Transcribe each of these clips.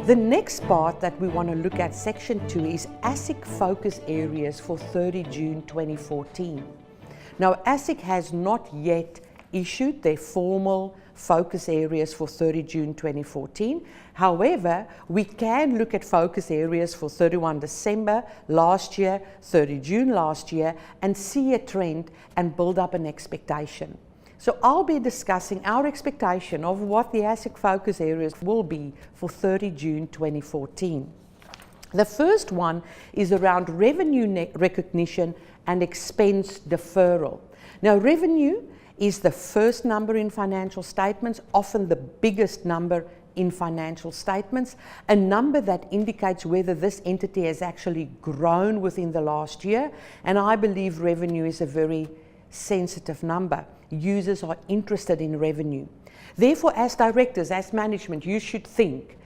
The next part that we want to look at, section 2, is ASIC focus areas for 30 June 2014. Now, ASIC has not yet issued their formal focus areas for 30 June 2014. However, we can look at focus areas for 31 December last year, 30 June last year, and see a trend and build up an expectation. So I'll be discussing our expectation of what the ASIC focus areas will be for 30 June 2014. The first one is around revenue recognition and expense deferral. Now, revenue is the first number in financial statements, often the biggest number in financial statements, a number that indicates whether this entity has actually grown within the last year, and I believe revenue is a very sensitive number. Users are interested in revenue. Therefore, as directors, as management, you should think,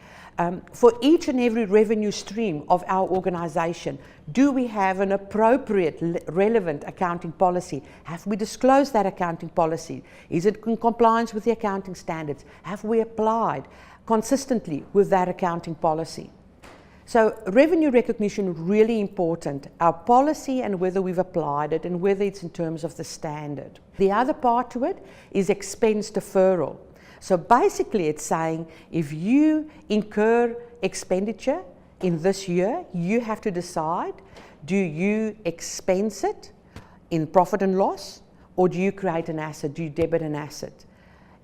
for each and every revenue stream of our organization, do we have an appropriate, relevant accounting policy? Have we disclosed that accounting policy? Is it in compliance with the accounting standards? Have we applied consistently with that accounting policy? So revenue recognition, really important. Our policy and whether we've applied it and whether it's in terms of the standard. The other part to it is expense deferral. So basically it's saying if you incur expenditure in this year, you have to decide, do you expense it in profit and loss, or do you create an asset, do you debit an asset?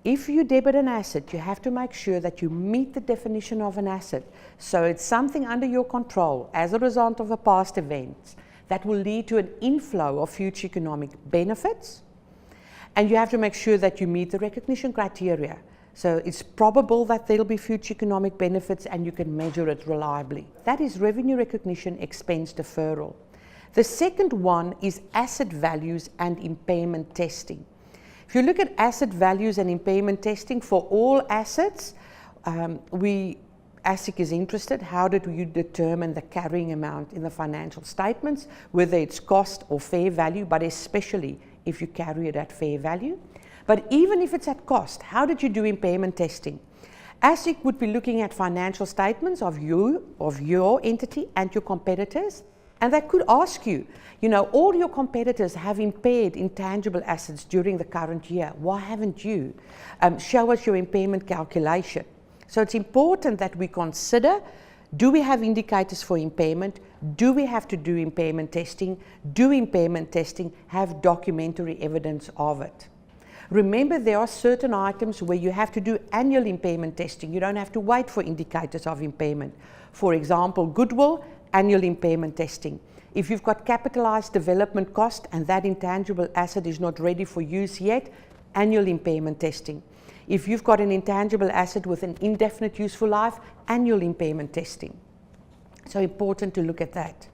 If you debit an asset, you have to make sure that you meet the definition of an asset. So it's something under your control as a result of a past event that will lead to an inflow of future economic benefits. And you have to make sure that you meet the recognition criteria. So it's probable that there'll be future economic benefits and you can measure it reliably. That is revenue recognition expense deferral. The second one is asset values and impairment testing. If you look at asset values and impairment testing for all assets, ASIC is interested. How did you determine the carrying amount in the financial statements, whether it's cost or fair value, but especially if you carry it at fair value. But even if it's at cost, how did you do impairment testing? ASIC would be looking at financial statements of your entity and your competitors, and they could ask you, all your competitors have impaired intangible assets during the current year. Why haven't you? Show us your impairment calculation. So it's important that we consider, do we have indicators for impairment? Do we have to do impairment testing? Do impairment testing have documentary evidence of it? Remember, there are certain items where you have to do annual impairment testing. You don't have to wait for indicators of impairment. For example, goodwill, annual impairment testing. If you've got capitalized development cost and that intangible asset is not ready for use yet, annual impairment testing. If you've got an intangible asset with an indefinite useful life, annual impairment testing. So important to look at that.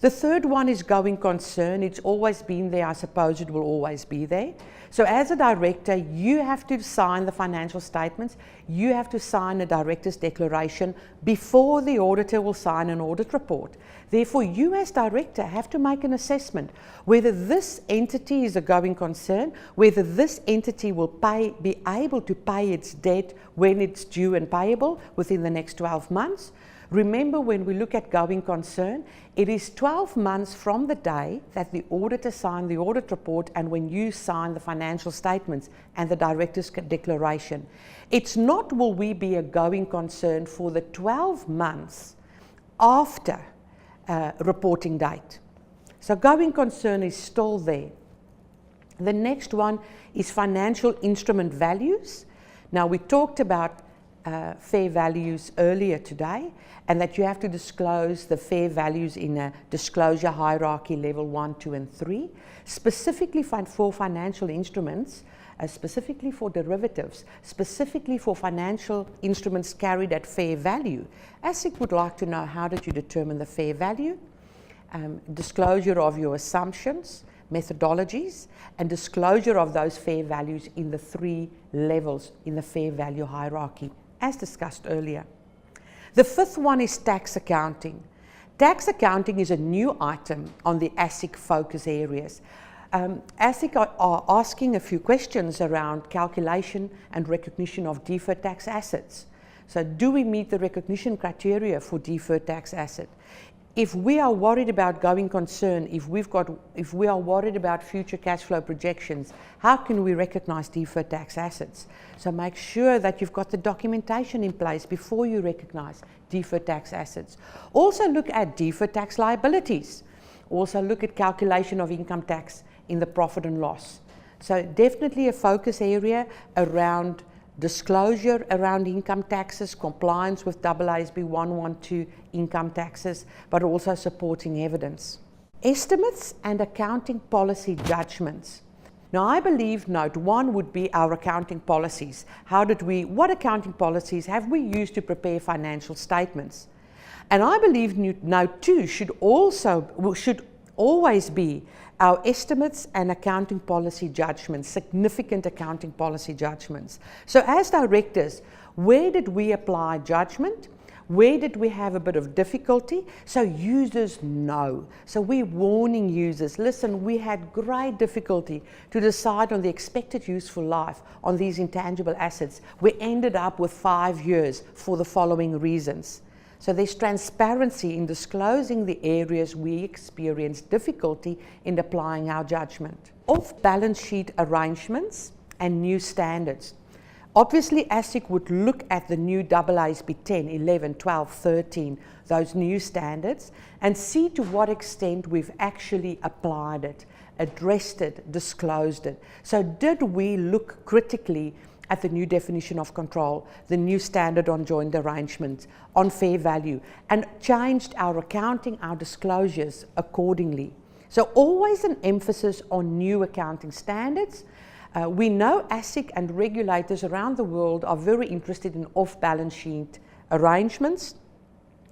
The third one is going concern. It's always been there. I suppose it will always be there. So as a director, you have to sign the financial statements. You have to sign a director's declaration before the auditor will sign an audit report. Therefore, you as director have to make an assessment whether this entity is a going concern, whether this entity will be able to pay its debt when it's due and payable within the next 12 months. Remember, when we look at going concern, it is 12 months from the day that the auditor signed the audit report and when you sign the financial statements and the director's declaration. It's not will we be a going concern for the 12 months after reporting date. So going concern is still there. The next one is financial instrument values. Now, we talked about fair values earlier today, and that you have to disclose the fair values in a disclosure hierarchy level 1, 2, and 3, specifically for financial instruments, specifically for derivatives, specifically for financial instruments carried at fair value. ASIC would like to know, how did you determine the fair value? Disclosure of your assumptions, methodologies, and disclosure of those fair values in the 3 levels in the fair value hierarchy, as discussed earlier. The fifth one is tax accounting. Tax accounting is a new item on the ASIC focus areas. ASIC are asking a few questions around calculation and recognition of deferred tax assets. So do we meet the recognition criteria for deferred tax asset? If we are worried about going concern, if we are worried about future cash flow projections, how can we recognize deferred tax assets? So make sure that you've got the documentation in place before you recognize deferred tax assets. Also look at deferred tax liabilities. Also look at calculation of income tax in the profit and loss. So definitely a focus area around disclosure around income taxes, compliance with AASB 112 income taxes, but also supporting evidence. Estimates and accounting policy judgments. Now I believe note 1 would be our accounting policies. What accounting policies have we used to prepare financial statements? And I believe note 2 should always be our estimates and accounting policy judgments, significant accounting policy judgments. So as directors, where did we apply judgment? Where did we have a bit of difficulty? So users know. So we're warning users, listen, we had great difficulty to decide on the expected useful life on these intangible assets. We ended up with 5 years for the following reasons. So there's transparency in disclosing the areas we experience difficulty in applying our judgment. Off-balance sheet arrangements and new standards. Obviously, ASIC would look at the new AASB 10, 11, 12, 13, those new standards, and see to what extent we've actually applied it, addressed it, disclosed it. So did we look critically at the new definition of control, the new standard on joint arrangements, on fair value, and changed our accounting, our disclosures accordingly. So always an emphasis on new accounting standards. We know ASIC and regulators around the world are very interested in off-balance sheet arrangements,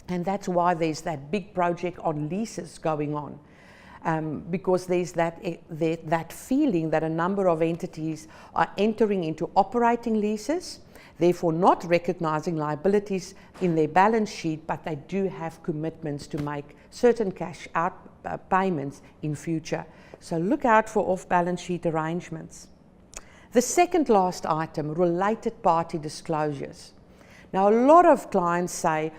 and that's why there's that big project on leases going on. Because there's that feeling that a number of entities are entering into operating leases, therefore not recognizing liabilities in their balance sheet, but they do have commitments to make certain cash out payments in future. So look out for off-balance sheet arrangements. The second last item, related party disclosures. Now a lot of clients say,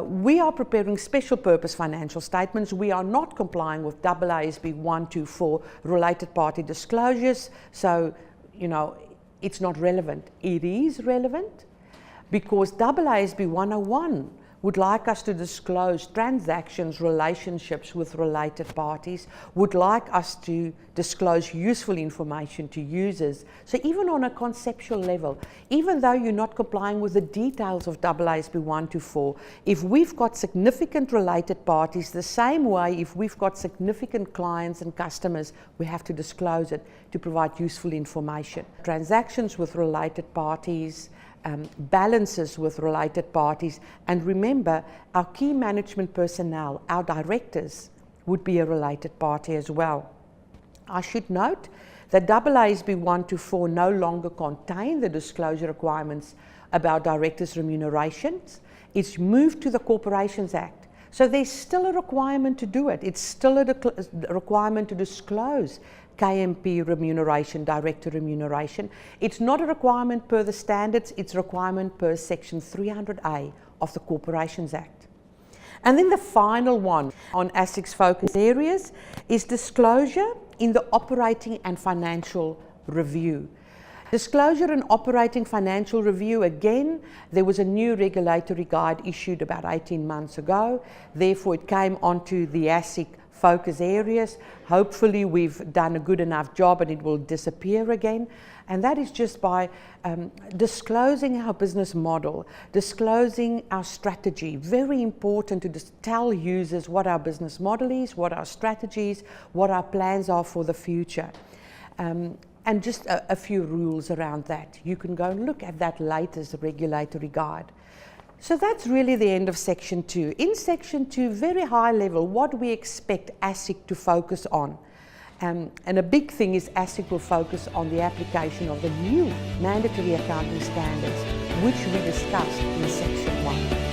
we are preparing special purpose financial statements. We are not complying with AASB 124 related party disclosures. So, it's not relevant. It is relevant because AASB 101 would like us to disclose transactions, relationships with related parties, would like us to disclose useful information to users. So even on a conceptual level, even though you're not complying with the details of AASB 124, if we've got significant related parties, the same way if we've got significant clients and customers, we have to disclose it to provide useful information. Transactions with related parties, balances with related parties, and remember, our key management personnel, our directors, would be a related party as well. I should note that AASB 124 no longer contain the disclosure requirements about directors' remunerations. It's moved to the Corporations Act. So there's still a requirement to do it. It's still a requirement to disclose KMP remuneration, director remuneration. It's not a requirement per the standards, it's a requirement per Section 300A of the Corporations Act. And then the final one on ASIC's focus areas is disclosure in the operating and financial review. Disclosure and operating financial review, again, there was a new regulatory guide issued about 18 months ago. Therefore, it came onto the ASIC focus areas. Hopefully we've done a good enough job and it will disappear again. And that is just by disclosing our business model, disclosing our strategy. Very important to just tell users what our business model is, what our strategy is, what our plans are for the future. And just a few rules around that. You can go and look at that latest regulatory guide. So that's really the end of Section 2. In Section 2, very high level, what we expect ASIC to focus on. And a big thing is ASIC will focus on the application of the new mandatory accounting standards, which we discussed in Section 1.